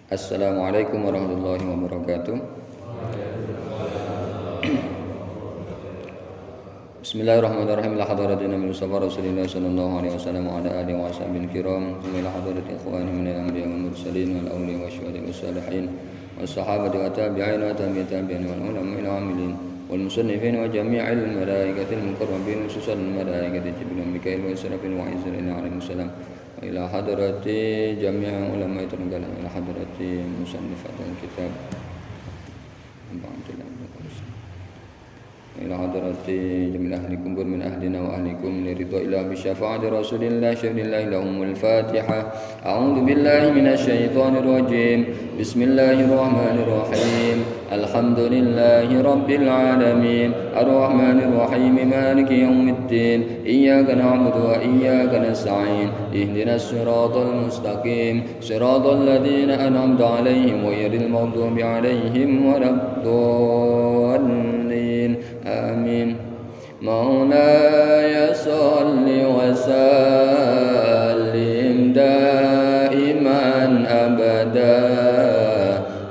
Assalamualaikum warahmatullahi wabarakatuh. Bismillahirrahmanirrahim. La hadratina min Mustafa Rasulillah sallallahu alaihi wasallam wa ala alihi wa sahbihi kiram. Wa ila hadrati ikhwani min al-anbiya wal mursalin wal awliya wa syuhada was salihin was sahabati wa tabi'in wa tabi'in wal ulama ila amilin wal musannifin wa jami'il malaikatil muqarrabin khususan malaikati Jibril Mikail wa Israfil wa Israil alaihi salam. Ila hadrati jami'a ulama terenggal ila hadrati musannifatul kitab ila hadrati jami'a ahli kubur min ahlina wa ahlikum li ridha ila bi syafa'ati rasulillah syahidillah lahumul fatihah. A'udzu billahi minasy syaithanir rajim. Bismillahirrahmanirrahim. Alhamdulillahi rabbil alamin arrahmanir rahim maliki yaumiddin iyyaka na'budu wa iyyaka nasta'in ihdinas siratal mustaqim siratal ladzina an'amta 'alaihim ghairil maghdubi 'alaihim waladdallin. Amin. Maulaya salli wa sallim daiman abada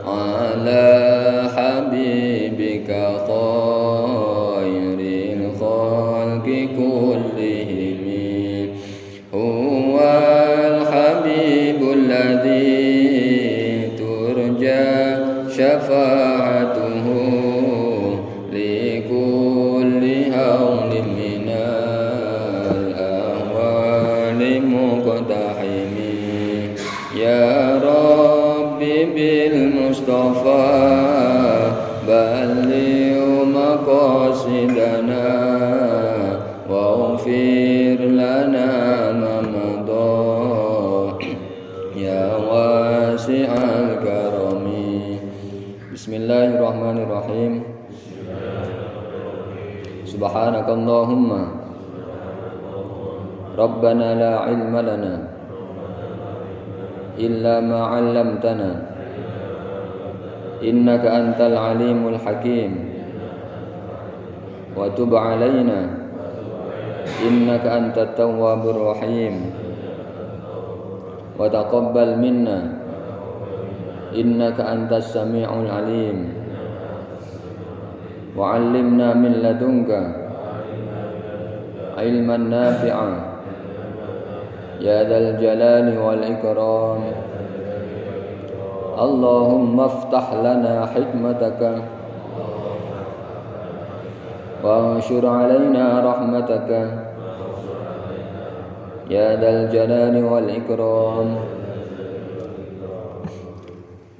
ala habibika khairil khalqi kullihim huwal habibul ladzi turja syafa'atuhu likulli hawlin minal ahwali muqtahimi ya rabbi bil mustafa balligh maqasidana waghfir lana ma madha ya wasi'al karami. Bismillahirrahmanirrahim. Subhanakallahumma Rabbana la ilma lana illa ma 'allamtana innaka antal alimul hakim wa tub 'alaina innaka antat tawwabur rahim wa taqabbal minna innaka antas sami'ul alim wa 'allimna min ladunka ilman nafi'a ya dzal jalali wal ikram. Allahumma iftah lana hikmataka wa anshur 'alaina rahmataka ya dzal jalali wal ikram.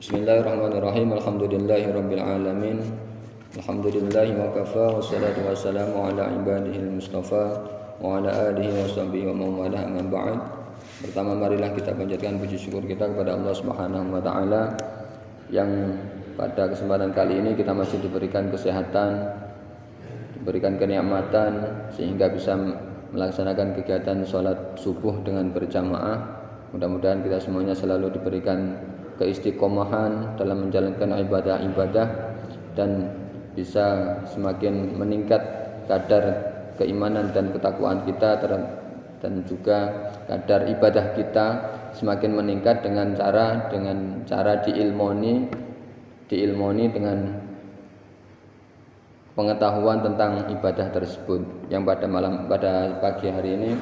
Bismillahirrahmanirrahim. Alhamdulillahirabbil alamin. Alhamdulillahi wa kafa wassalatu wassalamu ala ibadihil mustafa wa ala alihi wa sahbihi wa mawalah amma ba'd. Pertama marilah kita panjatkan puji syukur kita kepada Allah Subhanahu wa taala yang pada kesempatan kali ini kita masih diberikan kesehatan, diberikan kenikmatan sehingga bisa melaksanakan kegiatan sholat subuh dengan berjamaah. Mudah-mudahan kita semuanya selalu diberikan keistiqomahan dalam menjalankan ibadah-ibadah dan bisa semakin meningkat kadar keimanan dan ketakwaan kita dan juga kadar ibadah kita semakin meningkat dengan cara diilmoni dengan pengetahuan tentang ibadah tersebut. Yang pada pagi hari ini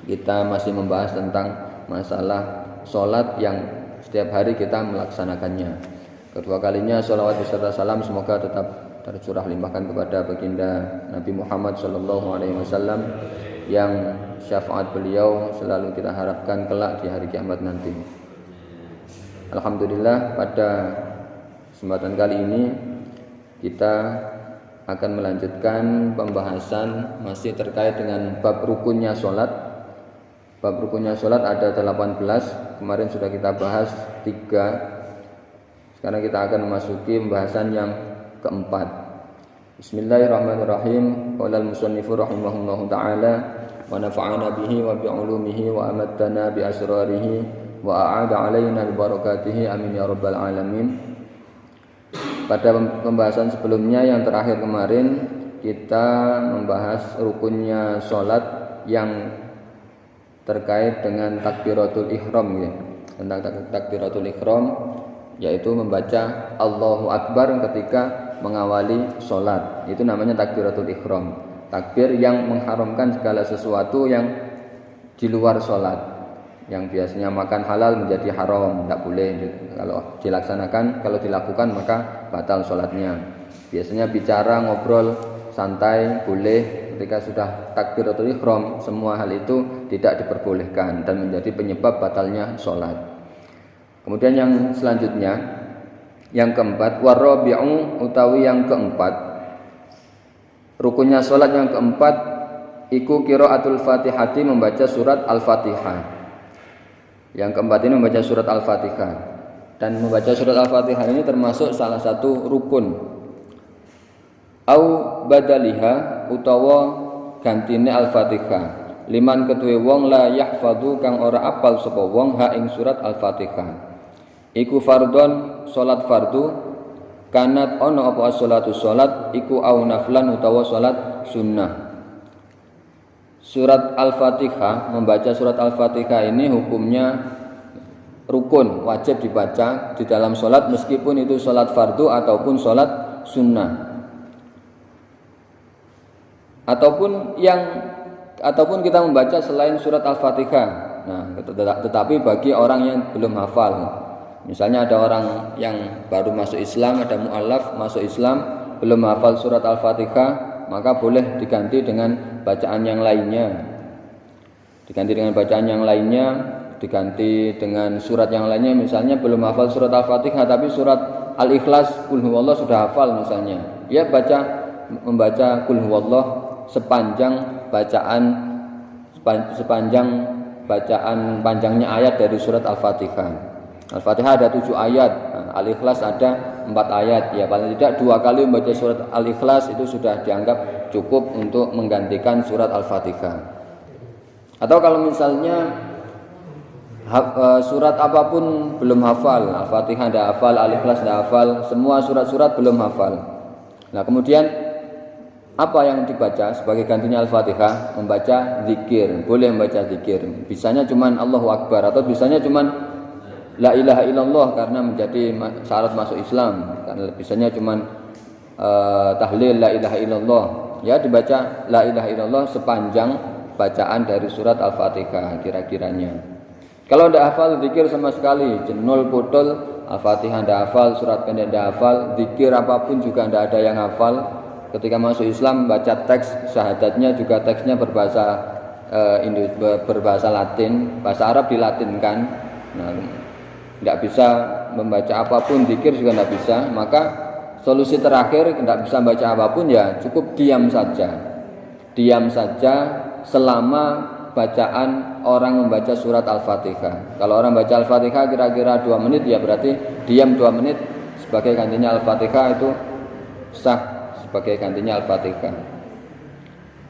kita masih membahas tentang masalah sholat yang setiap hari kita melaksanakannya. Kedua kalinya sholawat beserta salam semoga tetap tercurah limpahkan kepada baginda Nabi Muhammad sallallahu alaihi wasallam yang syafaat beliau selalu kita harapkan kelak di hari kiamat nanti. Alhamdulillah, pada kesempatan kali ini kita akan melanjutkan pembahasan masih terkait dengan bab rukunnya sholat. Bab rukunnya sholat ada 18, kemarin sudah kita bahas 3. Sekarang kita akan memasuki pembahasan yang keempat. Bismillahirrahmanirrahim. Qala al-musannifu rahimahullahu ta'ala wa nafa'ana bihi wa bi'ulumihi wa amattana bi asrarihi wa a'ada alaina bi barakatihi amin ya rabbal alamin. Pada pembahasan sebelumnya yang terakhir kemarin kita membahas rukunnya sholat yang terkait dengan takbiratul ihram ya. Tentang takbiratul ihram yaitu membaca Allahu Akbar ketika mengawali sholat. Itu namanya takbiratul ihram, takbir yang mengharamkan segala sesuatu yang di luar sholat. Yang biasanya makan halal menjadi haram, tidak boleh. Kalau dilakukan maka batal sholatnya. Biasanya bicara, ngobrol, santai boleh. Ketika sudah takbiratul ihram, semua hal itu tidak diperbolehkan dan menjadi penyebab batalnya sholat. Kemudian yang selanjutnya, yang keempat, warabi'u utawi yang keempat, rukunnya sholat yang keempat, iku qiraatul Fatihati, membaca surat Al-Fatihah. Yang keempat ini membaca surat Al-Fatihah, dan membaca surat Al-Fatihah ini termasuk salah satu rukun. Au badaliha utawa gantine Al-Fatihah, liman ketuwe wong la yahfadhu kang ora apal sapa wong ha ing surat Al-Fatihah. Iku fardhon, salat fardu, kanat ana apa sholatu salat, iku au naflan utawa salat sunnah. Surat Al-Fatihah, membaca surat Al-Fatihah ini hukumnya rukun, wajib dibaca di dalam sholat, meskipun itu sholat fardu ataupun sholat sunnah. Ataupun kita membaca selain surat Al-Fatihah. Nah, tetapi bagi orang yang belum hafal, misalnya ada orang yang baru masuk Islam, ada mu'alaf masuk Islam, belum hafal surat Al-Fatihah, maka boleh diganti dengan bacaan yang lainnya. Diganti dengan surat yang lainnya. Misalnya belum hafal surat Al-Fatihah tapi surat Al-Ikhlas, Qul huwallah sudah hafal misalnya. Ya membaca Qul huwallah sepanjang panjangnya ayat dari surat Al-Fatihah. Al-Fatihah ada 7 ayat, Al-Ikhlas ada 4 ayat. Ya paling tidak 2 kali membaca surat Al-Ikhlas itu sudah dianggap cukup untuk menggantikan surat Al-Fatihah. Atau kalau misalnya surat apapun belum hafal, Al-Fatihah tidak hafal, Al-Ikhlas tidak hafal, semua surat-surat belum hafal. Nah kemudian apa yang dibaca sebagai gantinya Al-Fatihah? Membaca zikir. Boleh membaca zikir. Bisanya cuman Allahu Akbar, atau bisanya cuman La ilaha illallah karena menjadi syarat masuk Islam. Karena bisanya cuman tahlil la ilaha illallah. Ya dibaca la ilaha illallah sepanjang bacaan dari surat Al-Fatihah kira-kiranya. Kalau tidak hafal zikir sama sekali, jenul putul, Al-Fatihah tidak hafal, surat pendek tidak hafal, zikir apapun juga tidak ada yang hafal. Ketika masuk Islam baca teks syahadatnya juga teksnya berbahasa Latin, bahasa Arab dilatinkan. Nah, tidak bisa membaca apapun, zikir juga tidak bisa, maka solusi terakhir tidak bisa membaca apapun ya cukup diam saja selama bacaan orang membaca surat Al-Fatihah. Kalau orang baca Al-Fatihah kira-kira 2 menit, ya berarti diam 2 menit sebagai gantinya Al-Fatihah, itu sah sebagai gantinya Al-Fatihah.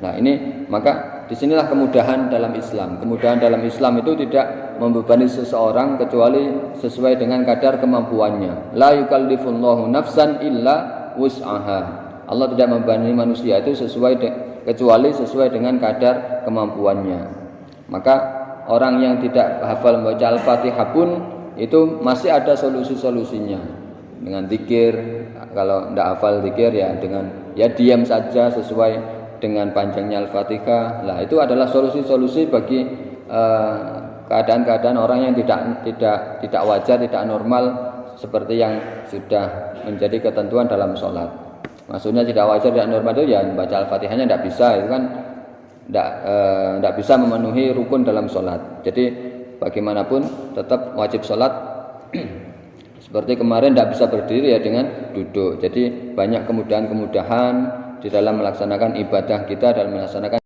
Nah ini, maka disinilah kemudahan dalam Islam. Kemudahan dalam Islam itu tidak membebani seseorang kecuali sesuai dengan kadar kemampuannya. La yukallifullahu nafsan illa wus'aha. Allah tidak membebani manusia itu kecuali sesuai dengan kadar kemampuannya. Maka orang yang tidak hafal membaca Al-Fatihah pun itu masih ada solusi-solusinya. Dengan zikir, kalau tidak hafal zikir ya dengan diam saja sesuai dengan panjangnya Al-Fatihah. Lah itu adalah solusi-solusi bagi keadaan-keadaan orang yang tidak wajar, tidak normal, seperti yang sudah menjadi ketentuan dalam sholat. Maksudnya tidak wajar, tidak normal itu ya membaca Al-Fatihahnya tidak bisa, itu kan tidak bisa memenuhi rukun dalam sholat. Jadi bagaimanapun tetap wajib sholat. Seperti kemarin tidak bisa berdiri ya dengan duduk. Jadi banyak kemudahan-kemudahan di dalam melaksanakan ibadah kita, dalam melaksanakan